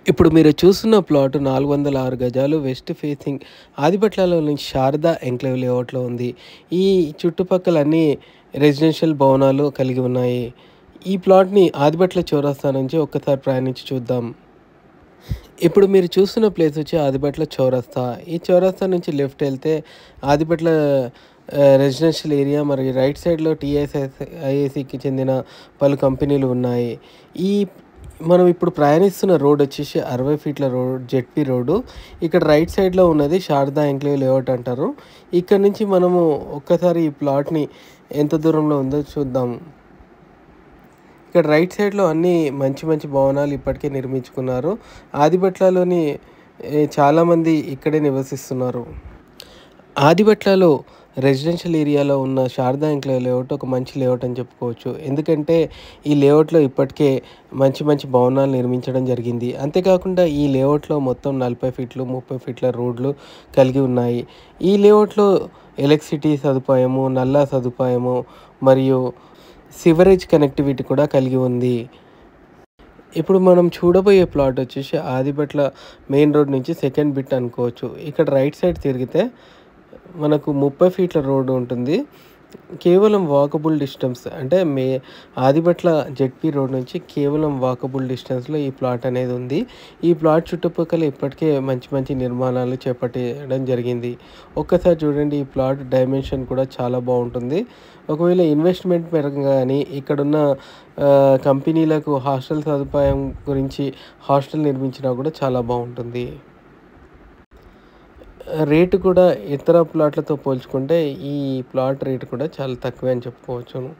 ఇప్పుడు మీరు చూస్తున్న ప్లాట్ 406 గజాలు వెస్ట్ ఫేసింగ్ ఆదిబట్లలో శారదా ఎంక్లేవ్ లేఅవుట్లో ఉంది. ఈ చుట్టుపక్కల అన్ని రెసిడెన్షియల్ భవనాలు కలిగి ఉన్నాయి. ఈ ప్లాట్‌ని ఆదిబట్ల చౌరస్తా నుంచి ఒక్కసారి ప్రయాణించి చూద్దాం. ఇప్పుడు మీరు చూస్తున్న ప్లేస్ వచ్చి ఆదిబట్ల చౌరస్తా. ఈ చౌరస్తా నుంచి లెఫ్ట్ వెళ్తే ఆదిబట్ల రెసిడెన్షియల్ ఏరియా మరియు రైట్ సైడ్‌లో ఐఏసీకి చెందిన పలు కంపెనీలు ఉన్నాయి. ఈ మనం ఇప్పుడు ప్రయాణిస్తున్న రోడ్ వచ్చేసి 60 ఫీట్ల రోడ్, జెడ్పీ రోడ్డు. ఇక్కడ రైట్ సైడ్‌లో ఉన్నది శారదా ఎంక్లేవ్ లేఅవుట్ అంటారు. ఇక్కడ నుంచి మనము ఒక్కసారి ఈ ప్లాట్‌ని ఎంత దూరంలో ఉందో చూద్దాం. ఇక్కడ రైట్ సైడ్‌లో అన్నీ మంచి మంచి భవనాలు ఇప్పటికే నిర్మించుకున్నారు. ఆదిబట్లలోని చాలామంది ఇక్కడే నివసిస్తున్నారు. ఆదిబట్లలో రెసిడెన్షియల్ ఏరియాలో ఉన్న శారదా ఎంక్లేవ్ లేఅవుట్ ఒక మంచి లేఅవుట్ అని చెప్పుకోవచ్చు. ఎందుకంటే ఈ లేఅవుట్లో ఇప్పటికే మంచి మంచి భవనాలు నిర్మించడం జరిగింది. అంతేకాకుండా ఈ లేఅవుట్లో మొత్తం 40 ఫీట్లు, 30 ఫీట్ల రోడ్లు కలిగి ఉన్నాయి. ఈ లేఅవుట్లో ఎలక్ట్రిసిటీ సదుపాయము, నల్లా సదుపాయము మరియు సివరేజ్ కనెక్టివిటీ కూడా కలిగి ఉంది. ఇప్పుడు మనం చూడబోయే ప్లాట్ వచ్చేసి ఆదిబట్ల మెయిన్ రోడ్ నుంచి సెకండ్ బిట్ అనుకోవచ్చు. ఇక్కడ రైట్ సైడ్ తిరిగితే మనకు 30 ఫీట్ల రోడ్డు ఉంటుంది. కేవలం వాకబుల్ డిస్టెన్స్ అంటే ఆదిబట్ల జెడ్పీ రోడ్ నుంచి కేవలం వాకబుల్ డిస్టెన్స్‌లో ఈ ప్లాట్ అనేది ఉంది. ఈ ప్లాట్ చుట్టుపక్కల ఇప్పటికే మంచి మంచి నిర్మాణాలు చేపట్టడం జరిగింది. ఒక్కసారి చూడండి, ఈ ప్లాట్ డైమెన్షన్ కూడా చాలా బాగుంటుంది. ఒకవేళ ఇన్వెస్ట్మెంట్ పరంగా కానీ ఇక్కడున్న కంపెనీలకు హాస్టల్ సదుపాయం గురించి హాస్టల్ నిర్మించినా కూడా చాలా బాగుంటుంది. రేటు కూడా ఇతర ప్లాట్లతో పోల్చుకుంటే ఈ ప్లాట్ రేటు కూడా చాలా తక్కువే అని చెప్పుకోవచ్చును.